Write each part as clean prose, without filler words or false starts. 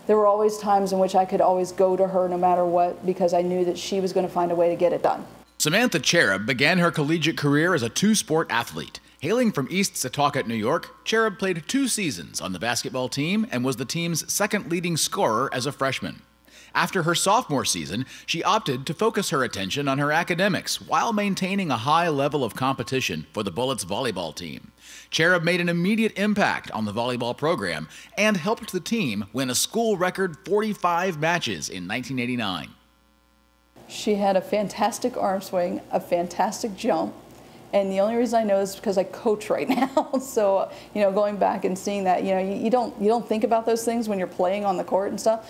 there were always times in which I could always go to her no matter what, because I knew that she was going to find a way to get it done. Samantha Cherub began her collegiate career as a two-sport athlete. Hailing from East Setauket, New York, Cherub played 2 seasons on the basketball team and was the team's second leading scorer as a freshman. After her sophomore season, she opted to focus her attention on her academics while maintaining a high level of competition for the Bullets volleyball team. Cherub made an immediate impact on the volleyball program and helped the team win a school record 45 matches in 1989. She had a fantastic arm swing, a fantastic jump, and the only reason I know is because I coach right now. So, going back and seeing that, you don't think about those things when you're playing on the court and stuff.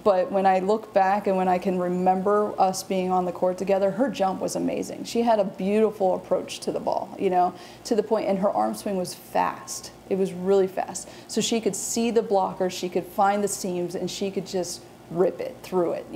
But when I look back and when I can remember us being on the court together, her jump was amazing. She had a beautiful approach to the ball, to the point, and her arm swing was fast. It was really fast. So she could see the blockers, she could find the seams, and she could just rip it through it,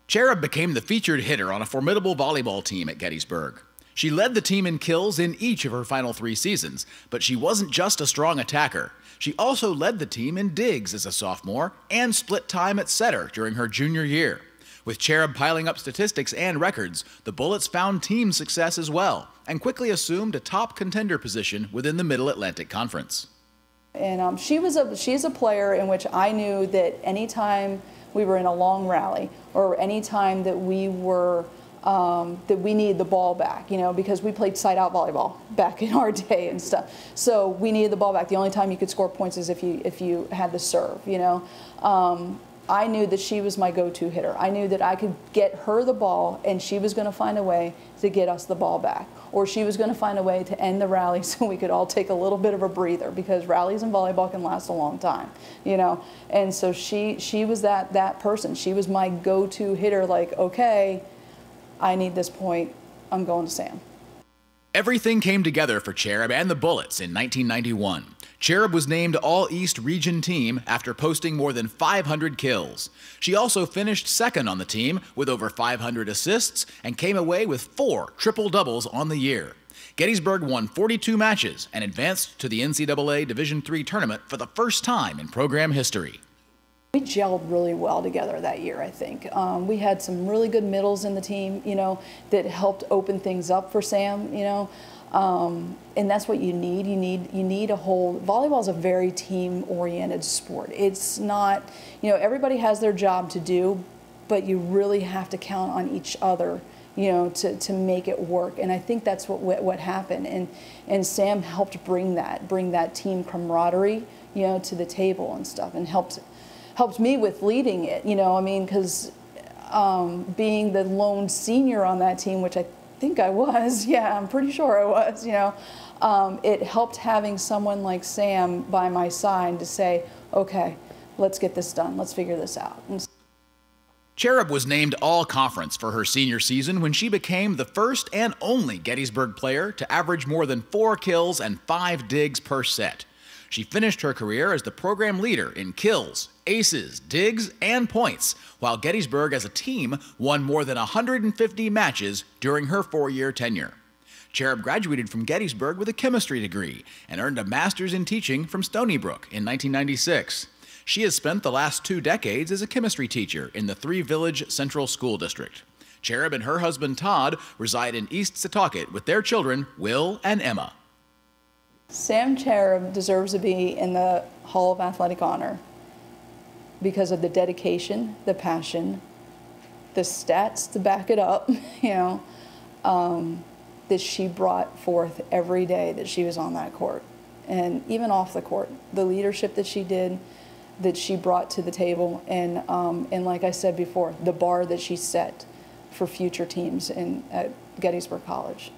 Cherub became the featured hitter on a formidable volleyball team at Gettysburg. She led the team in kills in each of her final 3 seasons, but she wasn't just a strong attacker. She also led the team in digs as a sophomore and split time at setter during her junior year. With Cherub piling up statistics and records, the Bullets found team success as well and quickly assumed a top contender position within the Middle Atlantic Conference. And she's a player in which I knew that anytime we were in a long rally or anytime that we were that we needed the ball back, because we played side-out volleyball back in our day and stuff. So we needed the ball back. The only time you could score points is if you had the serve, I knew that she was my go-to hitter. I knew that I could get her the ball and she was going to find a way to get us the ball back. Or she was going to find a way to end the rally so we could all take a little bit of a breather, because rallies in volleyball can last a long time, And so she was that person. She was my go-to hitter, like, okay, I need this point, I'm going to Sam. Everything came together for Cherub and the Bullets in 1991. Cherub was named All-East Region Team after posting more than 500 kills. She also finished second on the team with over 500 assists and came away with 4 triple-doubles on the year. Gettysburg won 42 matches and advanced to the NCAA Division III tournament for the first time in program history. We gelled really well together that year, I think. We had some really good middles in the team, that helped open things up for Sam, and that's what you need. You need a whole. Volleyball is a very team-oriented sport. It's not, everybody has their job to do, but you really have to count on each other, to make it work. And I think that's what happened. And Sam helped bring that team camaraderie, to the table and stuff, and helped me with leading it, because being the lone senior on that team, which I think I was, yeah, I'm pretty sure I was, it helped having someone like Sam by my side to say, okay, let's get this done, let's figure this out. Cherub was named All-Conference for her senior season when she became the first and only Gettysburg player to average more than 4 kills and 5 digs per set. She finished her career as the program leader in kills, aces, digs, and points, while Gettysburg as a team won more than 150 matches during her 4-year tenure. Cherub graduated from Gettysburg with a chemistry degree and earned a master's in teaching from Stony Brook in 1996. She has spent the last 2 decades as a chemistry teacher in the 3 Village Central School District. Cherub and her husband Todd reside in East Setauket with their children, Will and Emma. Sam Cherub deserves to be in the Hall of Athletic Honor because of the dedication, the passion, the stats to back it up, that she brought forth every day that she was on that court. And even off the court, the leadership that she did, that she brought to the table, and like I said before, the bar that she set for future teams at Gettysburg College.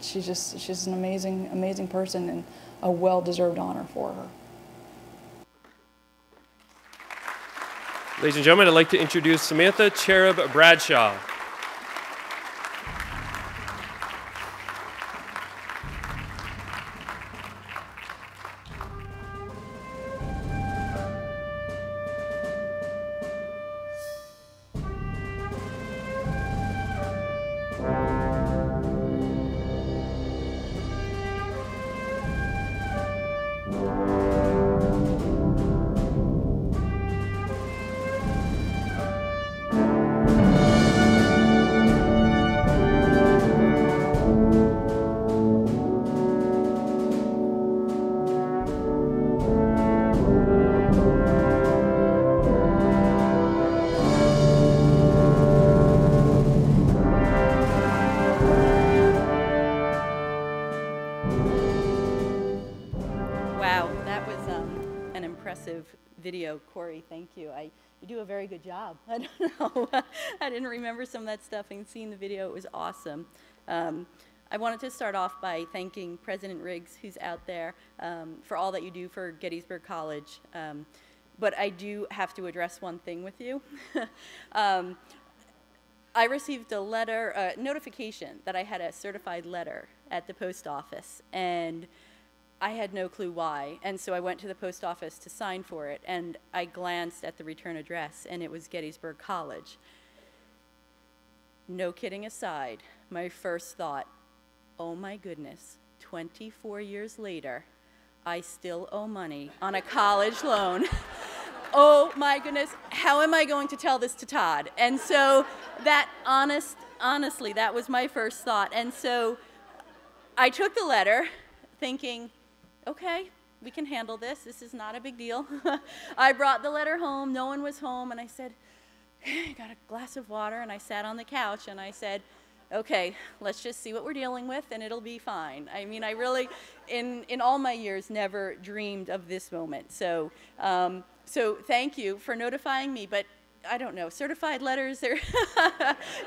She's an amazing person and a well-deserved honor for her. Ladies and gentlemen, I'd like to introduce Samantha Cherub Bradshaw. video. Corey, thank you. You do a very good job. I don't know. I didn't remember some of that stuff, and seeing the video, it was awesome. I wanted to start off by thanking President Riggs, who's out there, for all that you do for Gettysburg College. But I do have to address one thing with you. I received a letter, notification that I had a certified letter at the post office, and I had no clue why. And so I went to the post office to sign for it, and I glanced at the return address, and it was Gettysburg College. No kidding aside, my first thought, oh my goodness, 24 years later, I still owe money on a college loan. Oh my goodness, how am I going to tell this to Todd? And so that honestly, that was my first thought. And so I took the letter thinking, okay, we can handle this. This is not a big deal. I brought the letter home. No one was home. And I said, I got a glass of water. And I sat on the couch and I said, okay, let's just see what we're dealing with and it'll be fine. I mean, I really, in all my years, never dreamed of this moment. So, so thank you for notifying me, but I don't know, certified letters, they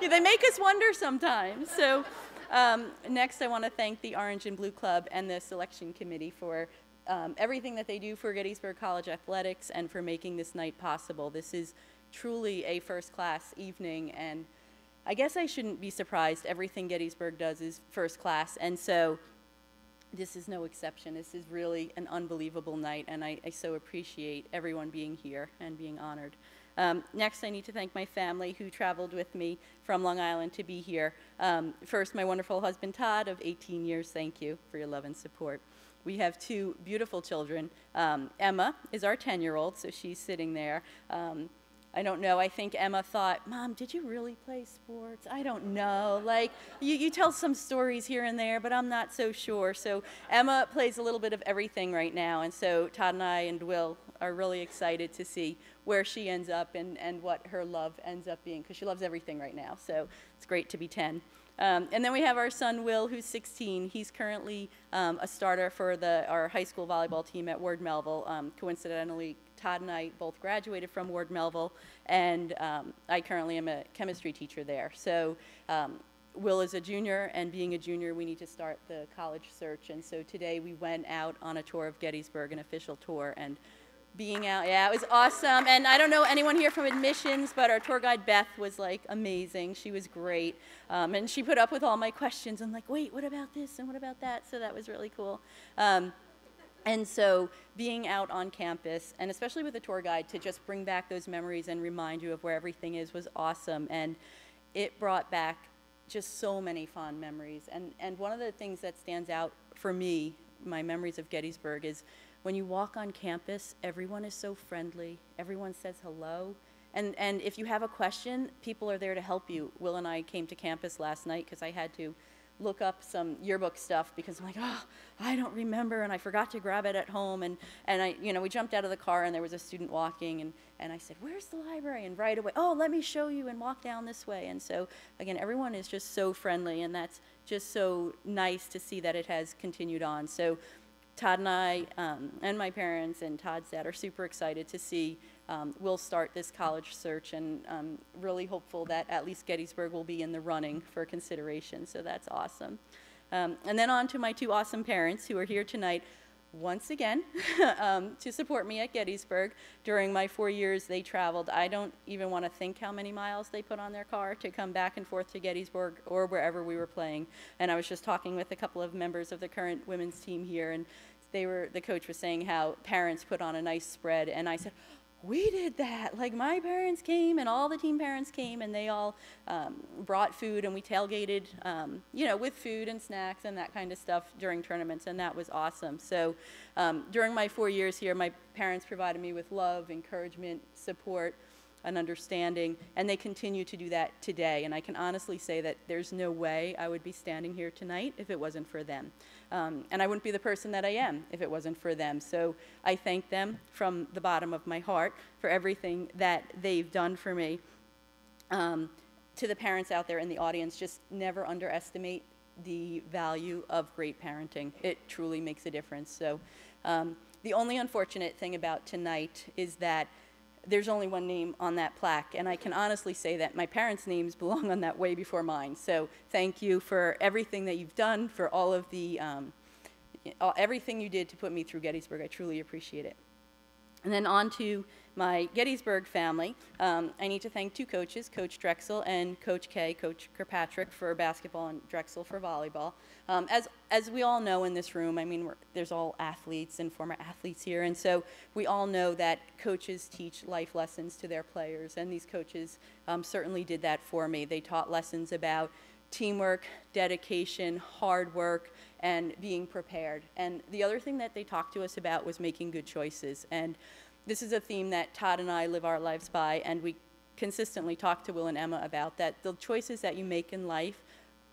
make us wonder sometimes. So next I want to thank the Orange and Blue Club and the selection committee for everything that they do for Gettysburg College athletics and for making this night possible. This is truly a first-class evening, and I guess I shouldn't be surprised. Everything Gettysburg does is first class, and so this is no exception. This is really an unbelievable night, and I so appreciate everyone being here and being honored. Next, I need to thank my family who traveled with me from Long Island to be here. First, my wonderful husband, Todd, of 18 years. Thank you for your love and support. We have two beautiful children. Emma is our 10-year-old, so she's sitting there. I don't know, I think Emma thought, Mom, did you really play sports? I don't know. Like, you tell some stories here and there, but I'm not so sure. So Emma plays a little bit of everything right now, and so Todd and I and Will are really excited to see where she ends up and what her love ends up being, because she loves everything right now, so it's great to be 10. And then we have our son, Will, who's 16. He's currently a starter for our high school volleyball team at Ward Melville. Coincidentally, Todd and I both graduated from Ward Melville, and I currently am a chemistry teacher there. So Will is a junior, and being a junior, we need to start the college search. And so today we went out on a tour of Gettysburg, an official tour, and being out, yeah, it was awesome. And I don't know anyone here from admissions, but our tour guide, Beth, was like amazing. She was great. And she put up with all my questions. I'm like, wait, what about this and what about that? So that was really cool. And so being out on campus, and especially with a tour guide, to just bring back those memories and remind you of where everything is was awesome. And it brought back just so many fond memories. And one of the things that stands out for me, my memories of Gettysburg, is when you walk on campus, everyone is so friendly. Everyone says hello. And if you have a question, people are there to help you. Will and I came to campus last night because I had to look up some yearbook stuff because I'm like, oh, I don't remember, and I forgot to grab it at home. And we jumped out of the car, and there was a student walking, and I said, where's the library? And right away, oh, let me show you, and walk down this way. And so, again, everyone is just so friendly, and that's just so nice to see that it has continued on. So Todd and I, and my parents and Todd's dad are super excited to see Will start this college search, and really hopeful that at least Gettysburg will be in the running for consideration, so that's awesome. And then on to my two awesome parents who are here tonight once again to support me at Gettysburg. During my 4 years they traveled. I don't even want to think how many miles they put on their car to come back and forth to Gettysburg or wherever we were playing. And I was just talking with a couple of members of the current women's team here, and the coach was saying how parents put on a nice spread, and I said, we did that. Like, my parents came and all the team parents came, and they all brought food, and we tailgated, with food and snacks and that kind of stuff during tournaments, and that was awesome. So during my 4 years here, my parents provided me with love, encouragement, support, and understanding, and they continue to do that today. And I can honestly say that there's no way I would be standing here tonight if it wasn't for them. And I wouldn't be the person that I am if it wasn't for them. So I thank them from the bottom of my heart for everything that they've done for me. To the parents out there in the audience, just never underestimate the value of great parenting. It truly makes a difference. So The only unfortunate thing about tonight is that there's only one name on that plaque, and I can honestly say that my parents' names belong on that way before mine. So thank you for everything that you've done, for all of the, everything you did to put me through Gettysburg. I truly appreciate it. And then on to my Gettysburg family. I need to thank two coaches, Coach Drexel and Coach K, Coach Kirkpatrick for basketball and Drexel for volleyball. As we all know in this room, I mean, there's all athletes and former athletes here, and so we all know that coaches teach life lessons to their players, and these coaches certainly did that for me. They taught lessons about teamwork, dedication, hard work, and being prepared. And the other thing that they talked to us about was making good choices. And this is a theme that Todd and I live our lives by, and we consistently talk to Will and Emma about that. The choices that you make in life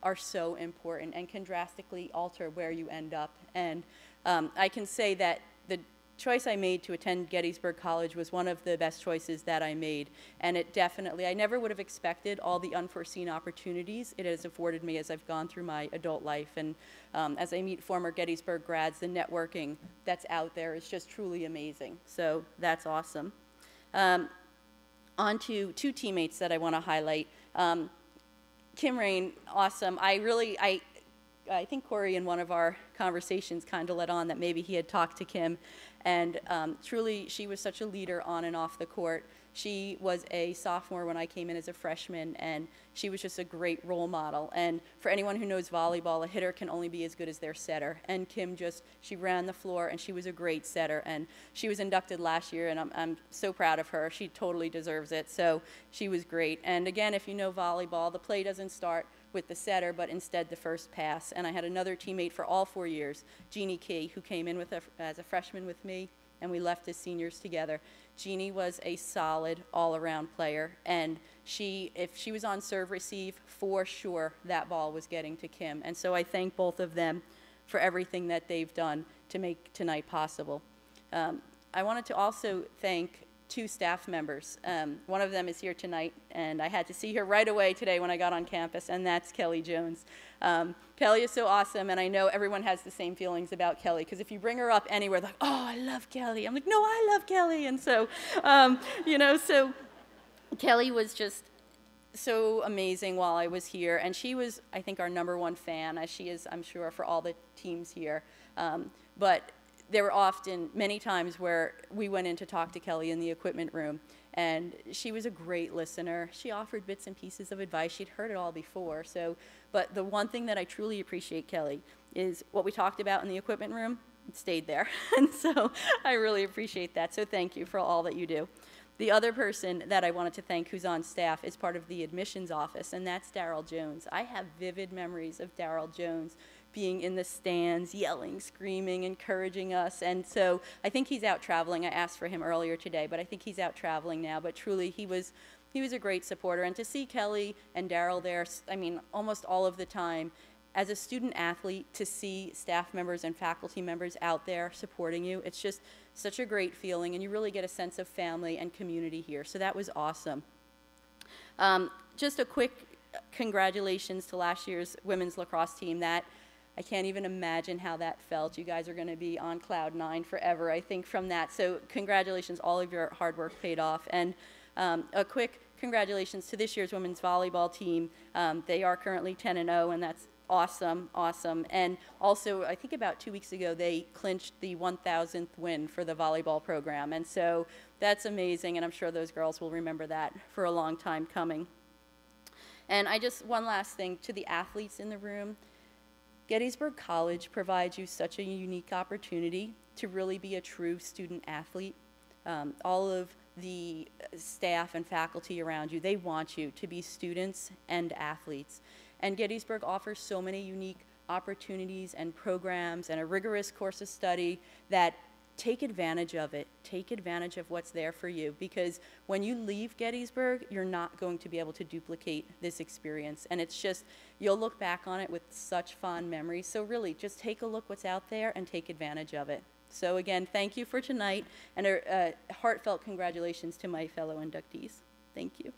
are so important and can drastically alter where you end up. And I can say that the choice I made to attend Gettysburg College was one of the best choices that I made. And it definitely, I never would have expected all the unforeseen opportunities it has afforded me as I've gone through my adult life. And as I meet former Gettysburg grads, the networking that's out there is just truly amazing. So that's awesome. On to two teammates that I want to highlight. Kim Rein, awesome. I think Corey in one of our conversations kind of let on that maybe he had talked to Kim, and truly she was such a leader on and off the court. She was a sophomore when I came in as a freshman, and she was just a great role model. And for anyone who knows volleyball, a hitter can only be as good as their setter. And Kim she ran the floor, and she was a great setter. And she was inducted last year, and I'm so proud of her. She totally deserves it. So she was great. And again, if you know volleyball, the play doesn't start with the setter, but instead the first pass. And I had another teammate for all 4 years, Jeannie Key, who came in as a freshman with me, and we left as seniors together. Jeannie was a solid all-around player, and if she was on serve receive, for sure that ball was getting to Kim. And so I thank both of them for everything that they've done to make tonight possible. I wanted to also thank two staff members. One of them is here tonight, and I had to see her right away today when I got on campus, and that's Kelly Jones. Kelly is so awesome, and I know everyone has the same feelings about Kelly, because if you bring her up anywhere, they're like, oh, I love Kelly. I'm like, no, I love Kelly. And so, so Kelly was just so amazing while I was here, and she was, I think, our #1 fan, as she is, I'm sure, for all the teams here. But there were often many times where we went in to talk to Kelly in the equipment room, and she was a great listener. She offered bits and pieces of advice. She'd heard it all before. But the one thing that I truly appreciate, Kelly, is what we talked about in the equipment room, it stayed there. And so I really appreciate that. So thank you for all that you do. The other person that I wanted to thank who's on staff is part of the admissions office, and that's Darrell Jones. I have vivid memories of Darrell Jones being in the stands, yelling, screaming, encouraging us. And so I think he's out traveling. I asked for him earlier today, but I think he's out traveling now. But truly, he was a great supporter. And to see Kelly and Darrell there, I mean, almost all of the time, as a student athlete, to see staff members and faculty members out there supporting you, it's just such a great feeling, and you really get a sense of family and community here. So that was awesome. Just a quick congratulations to last year's women's lacrosse team. I can't even imagine how that felt. You guys are going to be on cloud 9 forever, I think, from that. So congratulations, all of your hard work paid off. And a quick congratulations to this year's women's volleyball team. They are currently 10-0, and that's awesome, awesome. And also, I think about 2 weeks ago, they clinched the 1,000th win for the volleyball program. And so that's amazing, and I'm sure those girls will remember that for a long time coming. And one last thing to the athletes in the room. Gettysburg College provides you such a unique opportunity to really be a true student athlete. All of the staff and faculty around you, they want you to be students and athletes. And Gettysburg offers so many unique opportunities and programs and a rigorous course of study that take advantage of it. Take advantage of what's there for you, because when you leave Gettysburg, you're not going to be able to duplicate this experience. And it's just, you'll look back on it with such fond memories. So really, just take a look what's out there and take advantage of it. So again, thank you for tonight, and a heartfelt congratulations to my fellow inductees. Thank you.